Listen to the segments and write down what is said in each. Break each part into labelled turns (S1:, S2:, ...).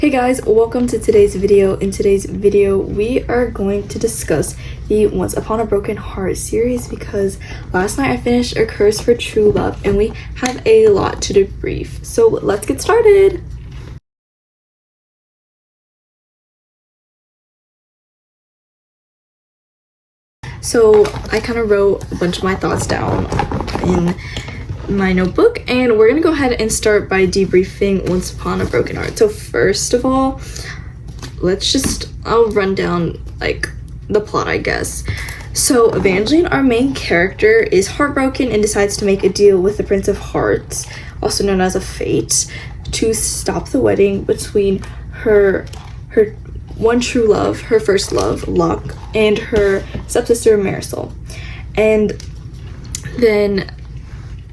S1: Hey guys, welcome to today's video. In today's video, we are going to discuss the Once Upon a Broken Heart series because last night I finished A Curse for True Love and we have a lot to debrief. So let's get started. So I kind of wrote a bunch of my thoughts down in my notebook and we're gonna go ahead and start by debriefing Once Upon a Broken Heart. So first of all, I'll run down like the plot, I guess. So Evangeline, our main character, is heartbroken and decides to make a deal with the Prince of Hearts, also known as a Fate, to stop the wedding between her one true love, her first love, Locke, and her stepsister Marisol. And then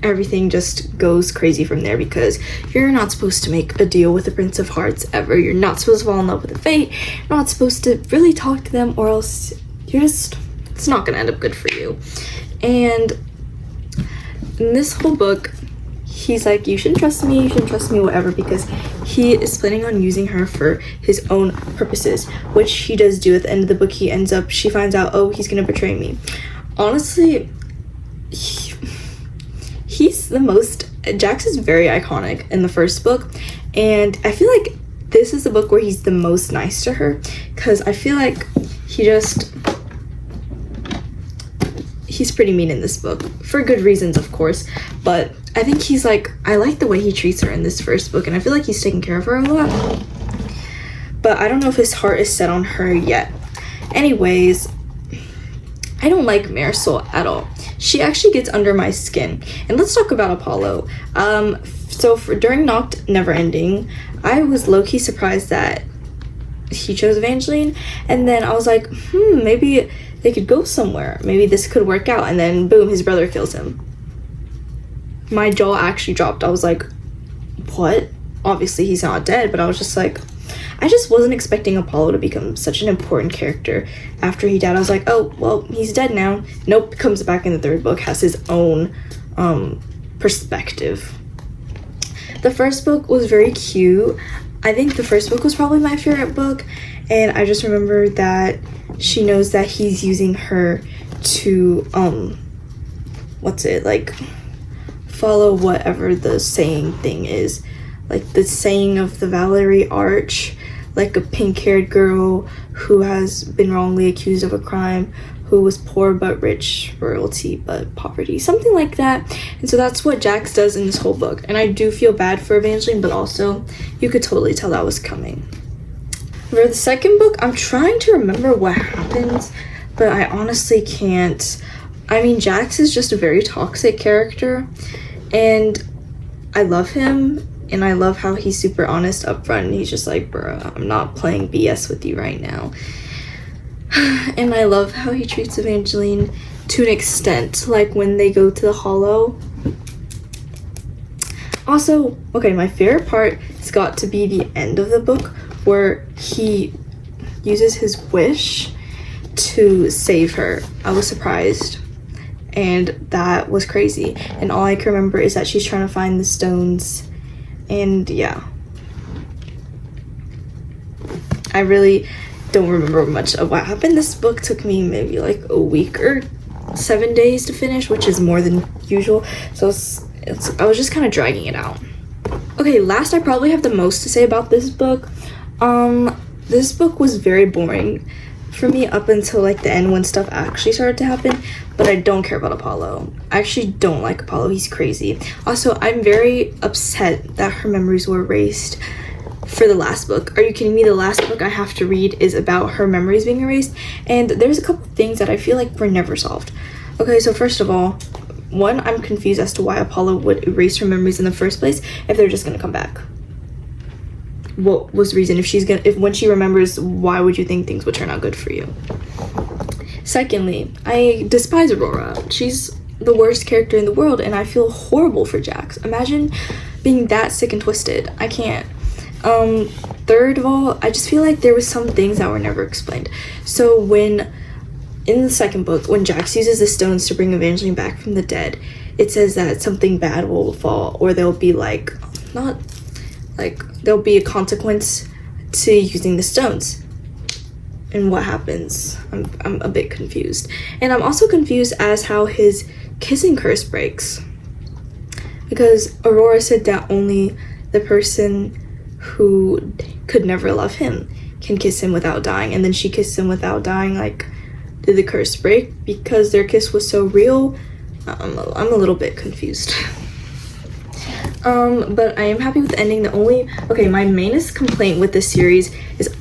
S1: everything just goes crazy from there because you're not supposed to make a deal with the Prince of Hearts ever. You're not supposed to fall in love with a Fate. You're not supposed to really talk to them, or else it's not gonna end up good for you. And in this whole book, he's like, you shouldn't trust me, whatever, because he is planning on using her for his own purposes, which he does do. At the end of the book, she finds out, oh, he's gonna betray me. Honestly, Jax is very iconic in the first book, and I feel like this is the book where he's the most nice to her, because I feel like he's pretty mean in this book, for good reasons, of course, but I think I like the way he treats her in this first book, and I feel like he's taking care of her a lot, but I don't know if his heart is set on her yet. Anyways, I don't like Marisol at all. She actually gets under my skin. And let's talk about Apollo. During Noct Neverending, I was low-key surprised that he chose Evangeline. And then I was like, maybe they could go somewhere. Maybe this could work out. And then boom, his brother kills him. My jaw actually dropped. I was like, what? Obviously he's not dead, but I was just like, I just wasn't expecting Apollo to become such an important character after he died. I was like, oh, well, he's dead now. Nope, comes back in the third book, has his own perspective. The first book was very cute. I think the first book was probably my favorite book, and I just remember that she knows that he's using her to, follow whatever the saying thing is. Like the saying of the Valerie Arch, like a pink-haired girl who has been wrongly accused of a crime, who was poor but rich, royalty but poverty, something like that. And so that's what Jax does in this whole book. And I do feel bad for Evangeline, but also you could totally tell that was coming. For the second book, I'm trying to remember what happens, but I honestly can't. I mean, Jax is just a very toxic character, and I love him. And I love how he's super honest up front, and he's just like, bruh, I'm not playing BS with you right now. And I love how he treats Evangeline to an extent, like when they go to the Hollow. Also, okay, my favorite part has got to be the end of the book where he uses his wish to save her. I was surprised, and that was crazy. And all I can remember is that she's trying to find the stones. And yeah, I really don't remember much of what happened. This book took me maybe like a week or 7 days to finish, which is more than usual. So I was just kind of dragging it out. Okay, last, I probably have the most to say about this book. This book was very boring for me up until like the end when stuff actually started to happen, but I don't care about Apollo. I actually don't like Apollo. He's crazy. Also, I'm very upset that her memories were erased for the last book. Are you kidding me? The last book I have to read is about her memories being erased, and there's a couple things that I feel like were never solved. Okay, so first of all, one, I'm confused as to why Apollo would erase her memories in the first place if they're just gonna come back. What was the reason? If when she remembers, why would you think things would turn out good for you? Secondly, I despise Aurora. She's the worst character in the world, and I feel horrible for Jax. Imagine being that sick and twisted. I can't. Third of all, I just feel like there was some things that were never explained. So in the second book, when Jax uses the stones to bring Evangeline back from the dead, it says that something bad will fall, or there'll be there'll be a consequence to using the stones. And what happens? I'm a bit confused. And I'm also confused as how his kissing curse breaks. Because Aurora said that only the person who could never love him can kiss him without dying. And then she kissed him without dying. Like, did the curse break because their kiss was so real? I'm a little bit confused. But I am happy with the ending. My mainest complaint with this series is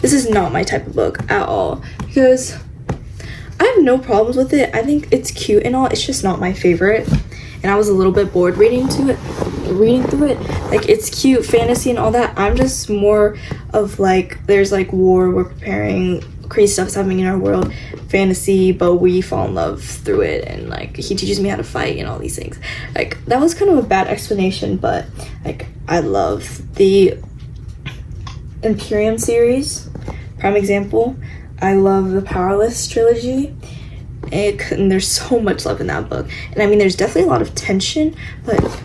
S1: this is not my type of book at all, because I have no problems with it. I think it's cute and all, it's just not my favorite, and I was a little bit bored reading through it. Like, it's cute fantasy and all that. I'm just more of like, there's like war, we're preparing, crazy stuff's happening in our world, fantasy, but we fall in love through it, and like he teaches me how to fight and all these things. Like, that was kind of a bad explanation, but like, I love the Imperium series. Prime example, I love the Powerless trilogy, and there's so much love in that book. And I mean, there's definitely a lot of tension, but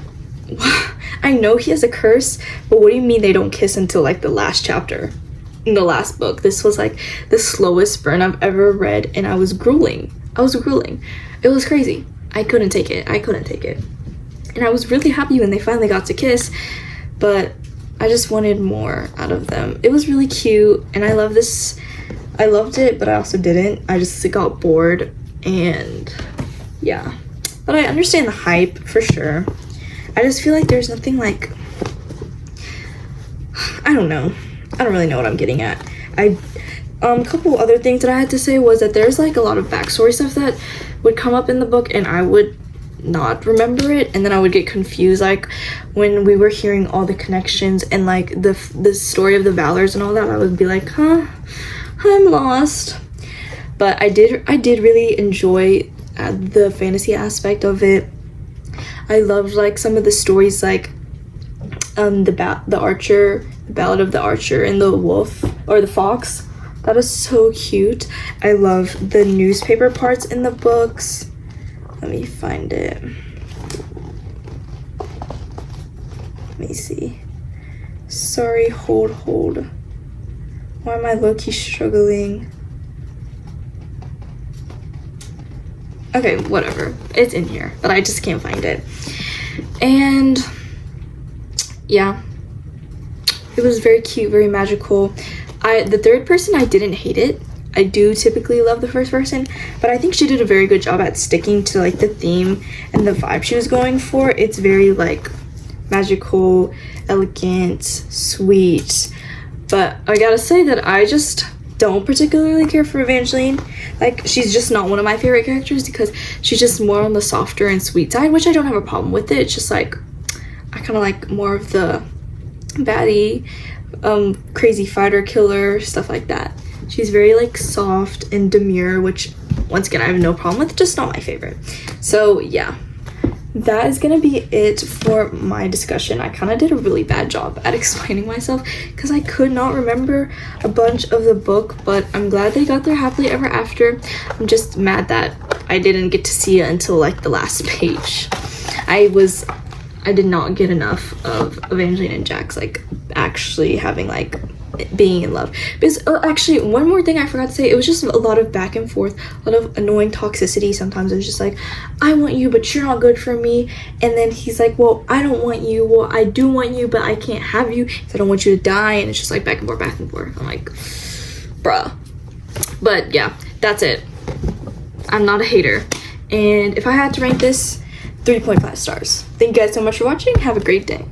S1: I know he has a curse, but what do you mean they don't kiss until like the last chapter in the last book? This was like the slowest burn I've ever read, and I was grueling. It was crazy. I couldn't take it. And I was really happy when they finally got to kiss, but I just wanted more out of them. It was really cute, and I loved it, but I also didn't. I just got bored, and yeah. But I understand the hype for sure. I just feel like there's nothing like, I don't know. I don't really know what I'm getting at. A couple other things that I had to say was that there's like a lot of backstory stuff that would come up in the book, and I would not remember it, and then I would get confused, like when we were hearing all the connections and like the story of the Valors and all that. I would be like, I'm lost. But I did really enjoy the fantasy aspect of it. I loved like some of the stories, like the archer, the Ballad of the Archer, and the wolf or the fox. That is so cute. I love the newspaper parts in the books. Let me find it. Let me see. Sorry, hold. Why am I low-key struggling? Okay, whatever. It's in here, but I just can't find it. And yeah, it was very cute, very magical. The third person, I didn't hate it. I do typically love the first person, but I think she did a very good job at sticking to like the theme and the vibe she was going for. It's very like magical, elegant, sweet. But I gotta say that I just don't particularly care for Evangeline. Like, she's just not one of my favorite characters because she's just more on the softer and sweet side, which I don't have a problem with it. It's just like, I kind of like more of the baddie, crazy fighter, killer, stuff like that. She's very like soft and demure, which once again I have no problem with, just not my favorite. So yeah, that is gonna be it for my discussion. I kind of did a really bad job at explaining myself because I could not remember a bunch of the book, but I'm glad they got there happily ever after. I'm just mad that I didn't get to see it until like the last page. I did not get enough of Evangeline and Jax like actually having like being in love. Because actually, one more thing I forgot to say, it was just a lot of back and forth, a lot of annoying toxicity. Sometimes it was just like, I want you, but you're not good for me. And then he's like, well, I don't want you. Well, I do want you, but I can't have you because I don't want you to die. And it's just like back and forth. I'm like, bruh. But yeah, that's it. I'm not a hater. And if I had to rank this, 3.5 stars. Thank you guys so much for watching. Have a great day.